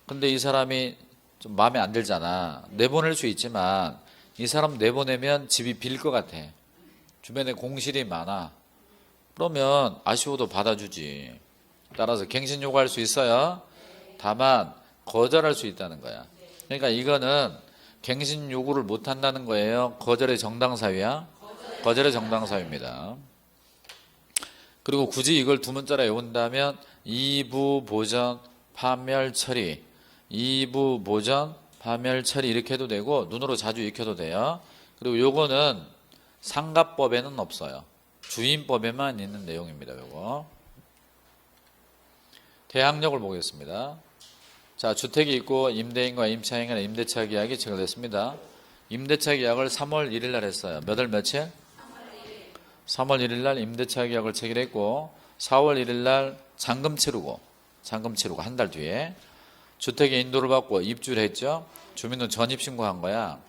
근데 이 사람이 좀 마음에 안 들잖아. 내보낼 수 있지만 이 사람 내보내면 집이 빌 것 같아. 주변에 공실이 많아. 그러면 아쉬워도 받아주지. 따라서 갱신 요구할 수 있어요. 다만 거절할 수 있다는 거야. 그러니까 이거는 갱신 요구를 못 한다는 거예요. 거절의 정당 사유야. 거절의 정당 사유입니다. 그리고 굳이 이걸 두 문자로 외운다면 2부 보전 파멸 처리, 2부 보전 파멸 처리 이렇게 해도 되고 눈으로 자주 익혀도 돼요. 그리고 요거는 상가법에는 없어요. 주인법에만 있는 내용입니다. 요거. 대항력을 보겠습니다. 자, 주택이 있고 임대인과 임차인 간의 임대차 계약이 체결됐습니다. 임대차 계약을 3월 1일 날 했어요. 몇 월 며칠? 3월 1일 날 임대차 계약을 체결했고 4월 1일 날 잔금 치르고 한 달 뒤에 주택에 인도를 받고 입주를 했죠. 주민등록 전입신고한 거야.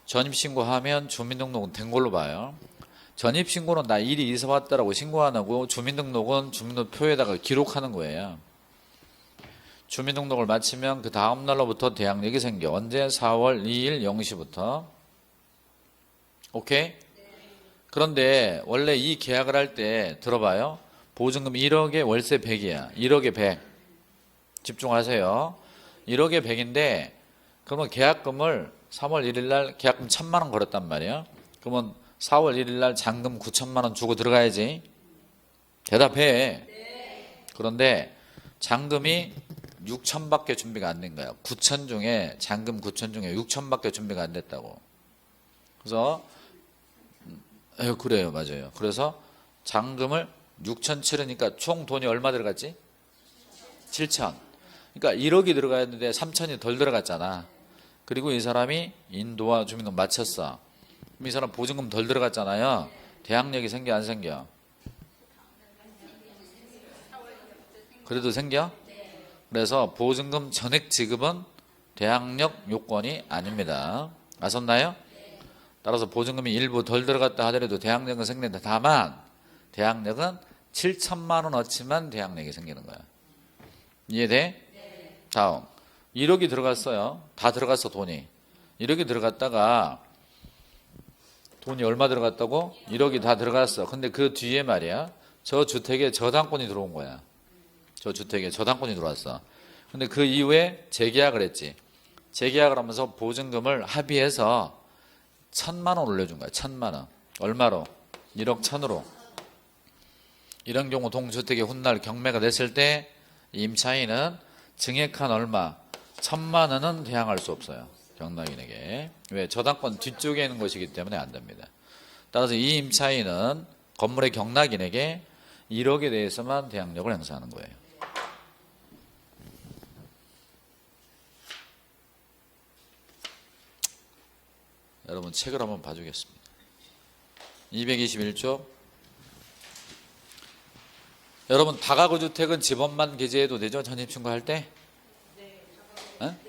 전입신고하면 주민등록은 된 걸로 봐요. 전입신고는 나 일이 있어 왔다라고 신고 안 하고 주민등록은 주민등록표에다가 기록하는 거예요. 주민등록을 마치면 그 다음 날로부터 대항력이 생겨. 언제? 4월 2일 0시부터. 오케이? 그런데 원래 이 계약을 할 때 들어봐요. 보증금 1억에 월세 100이야. 1억에 100. 집중하세요. 1억에 100인데 그러면 계약금을 3월 1일 날 계약금 1000만 원 걸었단 말이야. 그러면 4월 1일 날 잔금 9천만 원 주고 들어가야지. 대답해. 그런데 잔금이 6천밖에 준비가 안 된 거야. 9천 중에 잔금 9천 중에 6천밖에 준비가 안 됐다고. 그래서 그래요, 맞아요. 그래서 잔금을 6천 치르니까 총 돈이 얼마 들어갔지? 7천. 그러니까 1억이 들어가야 했는데 3천이 덜 들어갔잖아. 그리고 이 사람이 인도와 주민등록 마쳤어. 그럼 이 사람 보증금 덜 들어갔잖아요. 대항력이 생겨 안 생겨? 그래도 생겨? 그래서 보증금 전액 지급은 대항력 요건이 아닙니다. 아셨나요? 따라서 보증금이 일부 덜 들어갔다 하더라도 대항력은 생긴다. 다만 대항력은 7천만 원어치만 대항력이 생기는 거야. 이해돼? 다음 1억이 들어갔어요. 다 들어갔어 돈이. 1억이 들어갔다가 돈이 얼마 들어갔다고? 1억이 다 들어갔어. 근데 그 뒤에 말이야. 저 주택에 저당권이 들어온 거야. 저 주택에 저당권이 들어왔어. 근데 그 이후에 재계약을 했지. 재계약을 하면서 보증금을 합의해서 1,000만 원 올려준 거야. 1,000만 원. 얼마로? 1억 1,000으로. 이런 경우 동주택의 훗날 경매가 됐을 때 임차인은 증액한 얼마? 1,000만 원은 대항할 수 없어요. 경락인에게. 왜? 저당권 뒤쪽에 있는 것이기 때문에 안 됩니다. 따라서 이 임차인은 건물의 경락인에게 1억에 대해서만 대항력을 행사하는 거예요. 여러분 책을 한번 봐주겠습니다. 221조. 여러분 다가구 주택은 집원만 기재해도 되죠? 전입신고할 때? 네.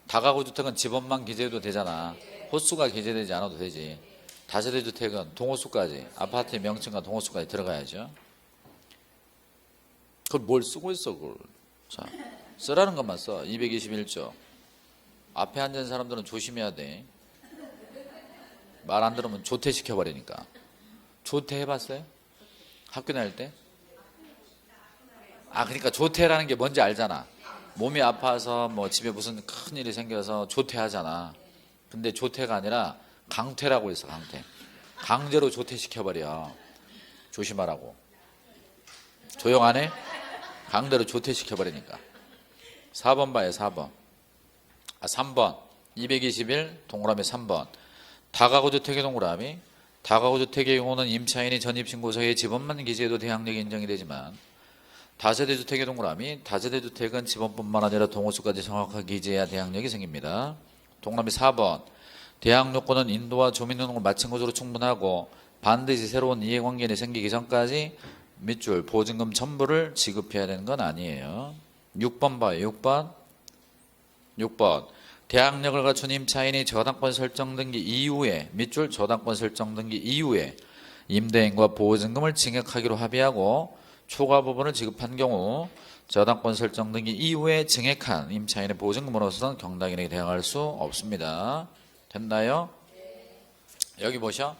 다가구 주택은 집원만 기재해도 되잖아. 호수가 기재되지 않아도 되지. 다세대 주택은 동호수까지, 아파트의 명칭과 동호수까지 들어가야죠. 그걸 뭘 쓰고 있어 그걸. 자, 쓰라는 것만 써. 221조. 앞에 앉은 사람들은 조심해야 돼. 말 안 들으면 조퇴시켜버리니까. 조퇴 해봤어요? 학교 다닐 때? 그러니까 조퇴라는 게 뭔지 알잖아. 몸이 아파서 뭐 집에 무슨 큰 일이 생겨서 조퇴하잖아. 근데 조퇴가 아니라 강퇴라고 있어. 강퇴. 강제로 조퇴시켜버려. 조심하라고. 조용 안 해? 강제로 조퇴시켜버리니까. 4번 봐요. 4번. 3번 221 동그라미 3번 다가구 주택의 동그라미. 다가구 주택의 경우는 임차인이 전입신고서에 집원만 기재해도 대항력이 인정이 되지만 다세대 주택의 동그라미. 다세대 주택은 집원뿐만 아니라 동호수까지 정확하게 기재해야 대항력이 생깁니다. 동그라미 4번 대항요건은 인도와 주민등록을 마친 것으로 충분하고 반드시 새로운 이해관계가 생기기 전까지 밑줄 보증금 전부를 지급해야 되는 건 아니에요. 6번 봐요. 6번 대항력을 갖춘 임차인이 저당권 설정 등기 이후에 밑줄 저당권 설정 등기 이후에 임대인과 보증금을 증액하기로 합의하고 초과 부분을 지급한 경우 저당권 설정 등기 이후에 증액한 임차인의 보증금으로서는 경락인에게 대항할 수 없습니다. 됐나요? 여기 보셔.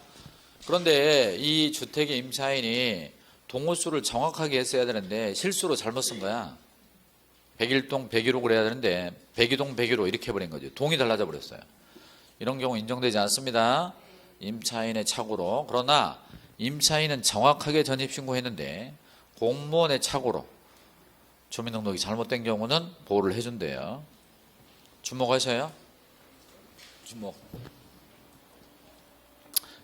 그런데 이 주택의 임차인이 동호수를 정확하게 했어야 되는데 실수로 잘못 쓴 거야. 101동 101호 그래야 되는데 102동 101호 이렇게 해버린 거죠. 동이 달라져 버렸어요. 이런 경우 인정되지 않습니다. 임차인의 착오로. 그러나 임차인은 정확하게 전입신고했는데 공무원의 착오로 주민등록이 잘못된 경우는 보호를 해준대요. 주목하셔요. 주목.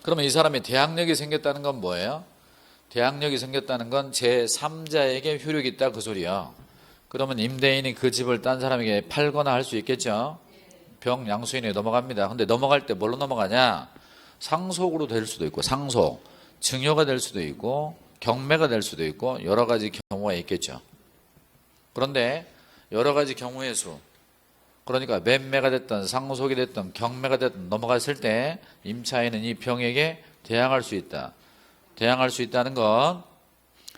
그러면 이 사람이 대항력이 생겼다는 건 뭐예요? 대항력이 생겼다는 건 제3자에게 효력이 있다 그 소리야. 그러면 임대인이 그 집을 딴 사람에게 팔거나 할 수 있겠죠. 병양수인에 넘어갑니다. 근데 넘어갈 때 뭘로 넘어가냐? 상속으로 될 수도 있고 상속, 증여가 될 수도 있고 경매가 될 수도 있고 여러 가지 경우가 있겠죠. 그런데 여러 가지 경우의 수, 그러니까 매매가 됐든 상속이 됐든 경매가 됐든 넘어갔을 때 임차인은 이 병에게 대항할 수 있다. 대항할 수 있다는 건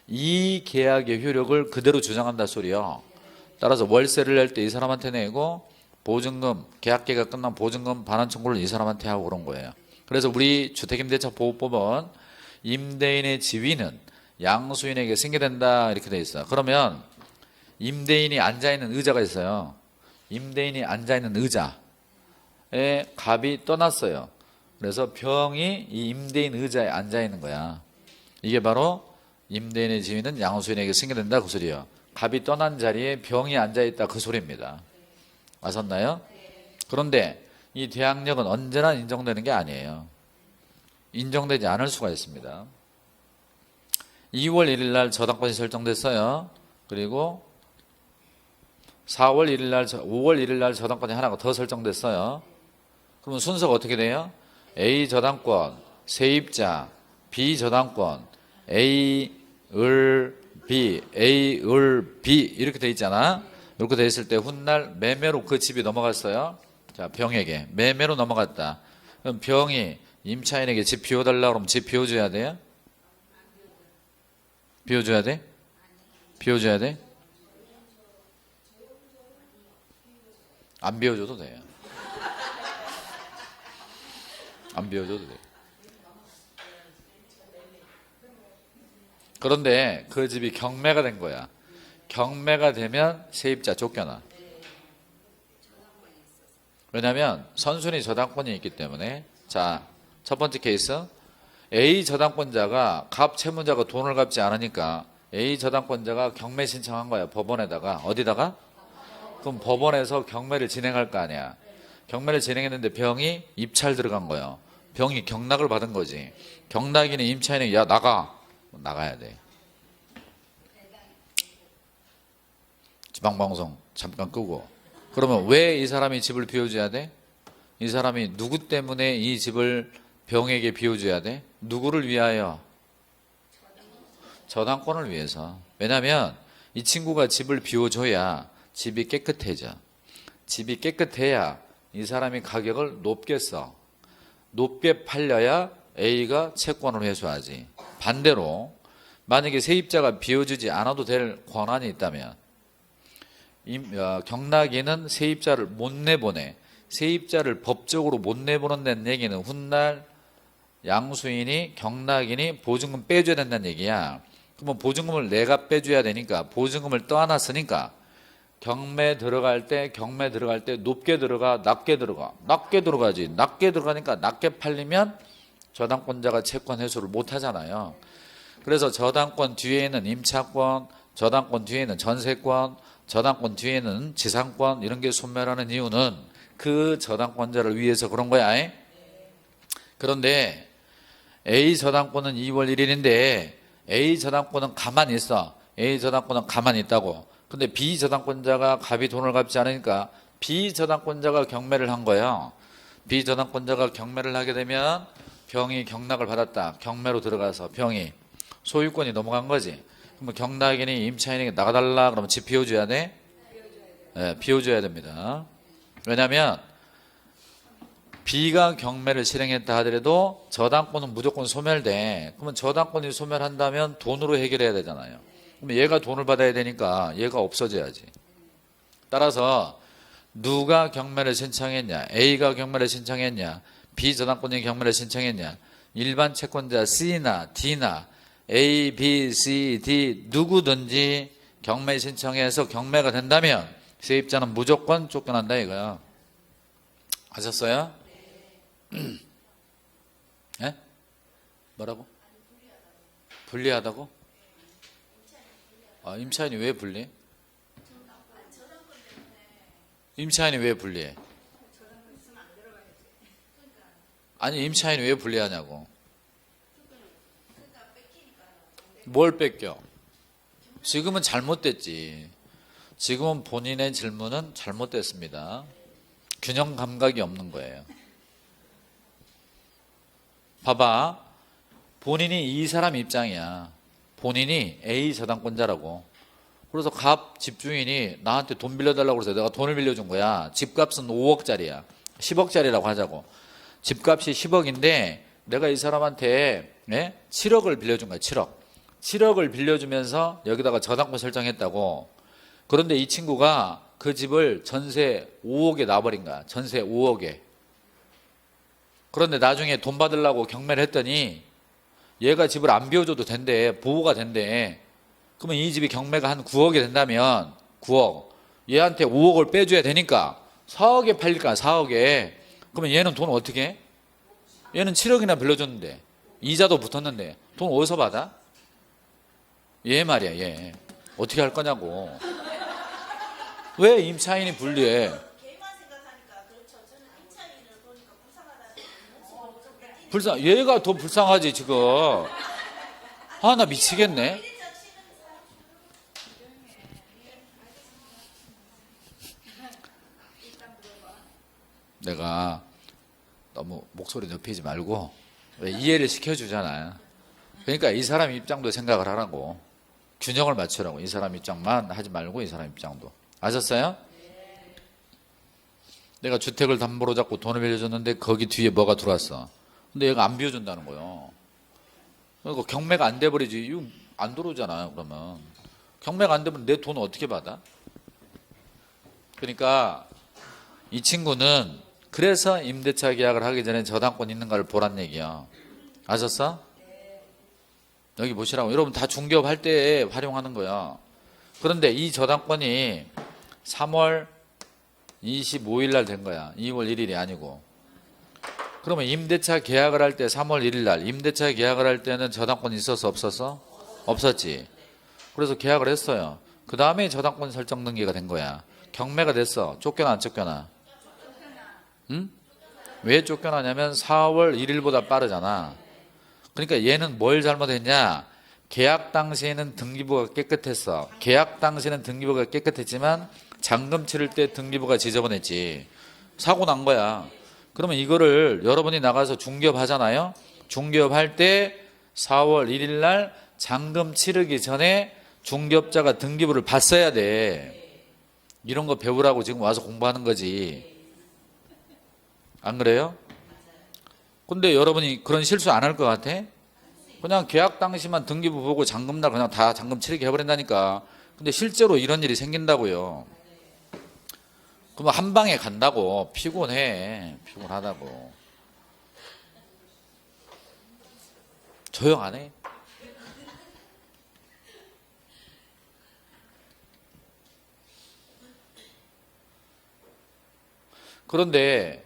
이 계약의 효력을 그대로 주장한다 소리요. 따라서 월세를 낼 때 이 사람한테 내고 보증금, 계약기가 끝난 보증금 반환 청구를 이 사람한테 하고 그런 거예요. 그래서 우리 주택임대차 보호법은 임대인의 지위는 양수인에게 승계된다 이렇게 돼 있어요. 그러면 임대인이 앉아있는 의자가 있어요. 임대인이 앉아있는 의자에 갑이 떠났어요. 그래서 병이 이 임대인 의자에 앉아있는 거야. 이게 바로 임대인의 지위는 양수인에게 승계된다 그 소리예요. 갑이 떠난 자리에 병이 앉아있다 그 소리입니다. 아셨나요? 그런데 이 대항력은 언제나 인정되는 게 아니에요. 인정되지 않을 수가 있습니다. 2월 1일 날 저당권이 설정됐어요. 그리고 4월 1일 날, 5월 1일 날 저당권이 하나가 더 설정됐어요. 그러면 순서가 어떻게 돼요? A 저당권, 세입자, B 저당권, A, 을, B, A, 을, B 이렇게 돼 있잖아. 이렇게 돼 있을 때 훗날 매매로 그 집이 넘어갔어요. 자, 병에게 매매로 넘어갔다. 그럼 병이 임차인에게 집 비워달라 그러면 집 비워줘야 돼요? 비워줘야 돼? 비워줘야 돼? 안 비워줘도 돼요. 안 비워줘도 돼요. 그런데 그 집이 경매가 된 거야. 경매가 되면 세입자 쫓겨나. 왜냐하면 선순위 저당권이 있기 때문에. 자, 첫 번째 케이스. A 저당권자가 갑 채무자가 돈을 갚지 않으니까 A 저당권자가 경매 신청한 거야. 법원에다가. 어디다가? 그럼 법원에서 경매를 진행할 거 아니야. 경매를 진행했는데 병이 입찰 들어간 거예요. 병이 경락을 받은 거지. 경락이는 임차인에게 야 나가. 나가야 돼. 지방방송 잠깐 끄고. 그러면 왜 이 사람이 집을 비워줘야 돼? 이 사람이 누구 때문에 이 집을 병에게 비워줘야 돼? 누구를 위하여? 저당권을 위해서. 왜냐하면 이 친구가 집을 비워줘야 집이 깨끗해져. 집이 깨끗해야 이 사람이 가격을 높게 써. 높게 팔려야 A가 채권을 회수하지. 반대로 만약에 세입자가 비워주지 않아도 될 권한이 있다면 경락인은 세입자를 못 내보내. 세입자를 법적으로 못 내보낸다는 얘기는 훗날 양수인이 경락인이 보증금 빼줘야 된다는 얘기야. 그러면 보증금을 내가 빼줘야 되니까 보증금을 떠안았으니까 경매 들어갈 때 높게 들어가 낮게 들어가. 낮게 들어가지. 낮게 들어가니까 낮게 팔리면 저당권자가 채권 회수를 못 하잖아요. 그래서 저당권 뒤에는 임차권, 저당권 뒤에는 전세권, 저당권 뒤에는 지상권 이런 게 소멸하는 이유는 그 저당권자를 위해서 그런 거야. 그런데 A 저당권은 2월 1일인데 A 저당권은 가만히 있어. A 저당권은 가만히 있다고. 근데 B 저당권자가 갑이 돈을 갚지 않으니까 B 저당권자가 경매를 한 거예요. B 저당권자가 경매를 하게 되면 병이 경락을 받았다. 경매로 들어가서 병이 소유권이 넘어간 거지. 그러면 경락인이 임차인에게 나가달라 그러면 집 비워줘야 돼? 네, 비워줘야 됩니다. 왜냐하면 B가 경매를 실행했다 하더라도 저당권은 무조건 소멸돼. 그러면 저당권이 소멸한다면 돈으로 해결해야 되잖아요. 그럼 얘가 돈을 받아야 되니까 얘가 없어져야지. 따라서 누가 경매를 신청했냐? A가 경매를 신청했냐? B 저당권이 경매를 신청했냐? 일반 채권자 C나 D나 A, B, C, D 누구든지 경매 신청해서 경매가 된다면 세입자는 무조건 쫓겨난다 이거야. 아셨어요? 네? 뭐라고? 불리하다고? 아, 임차인이 왜 불리해? 임차인이 왜 불리해? 아니 임차인이 왜 불리하냐고. 뭘 뺏겨? 지금은 잘못됐지. 지금은 본인의 질문은 잘못됐습니다. 균형 감각이 없는 거예요. 봐봐. 본인이 이 사람 입장이야. 본인이 A 저당권자라고. 그래서 갑 집주인이 나한테 돈 빌려달라고 그래서 내가 돈을 빌려준 거야. 집값은 5억짜리야. 10억짜리라고 하자고. 집값이 10억인데 내가 이 사람한테 7억을 빌려준 거야. 7억을 빌려주면서 여기다가 저당권 설정했다고. 그런데 이 친구가 그 집을 전세 5억에 놔버린 거야. 전세 5억에. 그런데 나중에 돈 받으려고 경매를 했더니 얘가 집을 안 비워줘도 된대. 보호가 된대. 그러면 이 집이 경매가 한 9억이 된다면 9억. 얘한테 5억을 빼줘야 되니까 4억에 팔릴 거야. 4억에. 그러면 얘는 돈 어떻게 해? 얘는 7억이나 빌려줬는데 이자도 붙었는데 돈 어디서 받아? 얘 말이야. 얘. 어떻게 할 거냐고. 왜 임차인이 불리해? 얘가 더 불쌍하지 지금. 아, 나 미치겠네. 내가 너무 목소리 높이지 말고 왜 이해를 시켜주잖아요. 그러니까 이 사람 입장도 생각을 하라고, 균형을 맞추라고. 이 사람 입장만 하지 말고 이 사람 입장도. 아셨어요? 내가 주택을 담보로 잡고 돈을 빌려줬는데 거기 뒤에 뭐가 들어왔어. 근데 얘가 안 비워준다는 거예요. 그러니까 경매가 안 돼버리지. 이거 안 들어오잖아요. 그러면 경매가 안 되면 내 돈 어떻게 받아? 그러니까 이 친구는 그래서 임대차 계약을 하기 전에 저당권 있는가를 보란 얘기야. 아셨어? 여기 보시라고. 여러분 다 중개업 할 때 활용하는 거야. 그런데 이 저당권이 3월 25일 날 된 거야. 2월 1일이 아니고. 그러면 임대차 계약을 할 때 3월 1일 날 임대차 계약을 할 때는 저당권이 있었어 없었어? 없었지. 그래서 계약을 했어요. 그 다음에 저당권 설정 등기가 된 거야. 경매가 됐어. 쫓겨나 안 쫓겨나? 응? 왜 쫓겨나냐면 4월 1일보다 빠르잖아. 그러니까 얘는 뭘 잘못했냐? 계약 당시에는 등기부가 깨끗했어. 계약 당시에는 등기부가 깨끗했지만 잔금 치를 때 등기부가 지저분했지. 사고 난 거야. 그러면 이거를 여러분이 나가서 중개업 하잖아요. 중개업 할 때 4월 1일 날 잔금 치르기 전에 중개업자가 등기부를 봤어야 돼. 이런 거 배우라고 지금 와서 공부하는 거지. 안 그래요? 근데 여러분이 그런 실수 안 할 것 같아? 그냥 계약 당시만 등기부 보고 잔금날 그냥 다 잔금 치르게 해버린다니까. 근데 실제로 이런 일이 생긴다고요. 그럼 한 방에 간다고. 피곤해. 피곤하다고. 조용 안 해? 그런데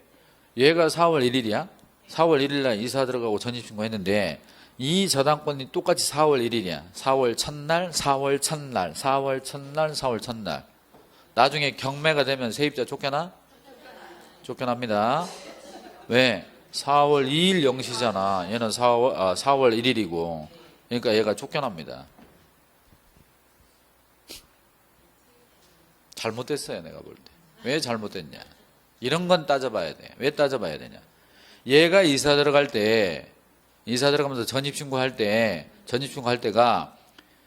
얘가 4월 1일이야? 4월 1일 날 이사 들어가고 전입신고 했는데 이 저당권이 똑같이 4월 1일이야. 4월 첫날, 4월 첫날, 4월 첫날, 4월 첫날. 나중에 경매가 되면 세입자 쫓겨나? 쫓겨납니다. 왜? 4월 2일 0시잖아. 얘는 4월 1일이고. 그러니까 얘가 쫓겨납니다. 잘못됐어요, 내가 볼 때. 왜 잘못됐냐? 이런 건 따져봐야 돼. 왜 따져봐야 되냐? 얘가 이사 들어가면서 전입신고할 때가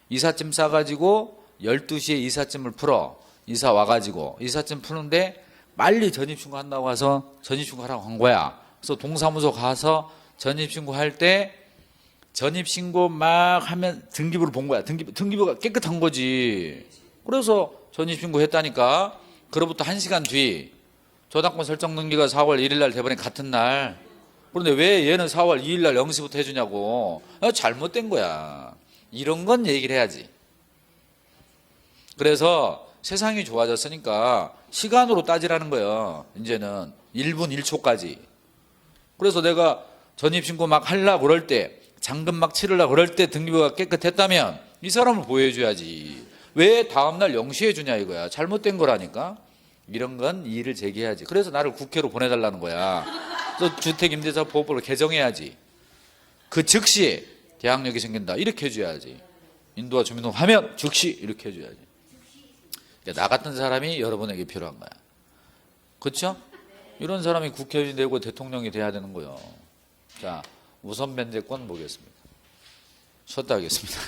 이삿짐 싸가지고 12시에 이삿짐을 풀어. 이사 와가지고 이삿짐 푸는데 빨리 전입신고 한다고 해서 전입신고 하라고 한 거야. 그래서 동사무소 가서 전입신고할 때 전입신고 막 하면 등기부를 본 거야. 등기부가 깨끗한 거지. 그래서 전입신고 했다니까. 그로부터 1시간 뒤 저당권 설정 등기가 4월 1일 날 돼버린 같은 날. 그런데 왜 얘는 4월 2일 날 0시부터 해주냐고. 잘못된 거야. 이런 건 얘기를 해야지. 그래서 세상이 좋아졌으니까 시간으로 따지라는 거예요. 이제는 1분 1초까지. 그래서 내가 전입신고 막 하려고 그럴 때, 잔금 막 치르려고 그럴 때 등기부가 깨끗했다면 이 사람을 보호해줘야지. 왜 다음날 0시 해주냐 이거야. 잘못된 거라니까. 이런 건 이의를 제기해야지. 그래서 나를 국회로 보내달라는 거야. 그래서 주택임대차보호법을 개정해야지. 그 즉시 대항력이 생긴다. 이렇게 해줘야지. 인도와 주민등록 하면 즉시 이렇게 해줘야지. 그러니까 나 같은 사람이 여러분에게 필요한 거야. 그렇죠? 이런 사람이 국회의원이 되고 대통령이 돼야 되는 거예요. 자, 우선 면제권 보겠습니다. 쉬었다 하겠습니다.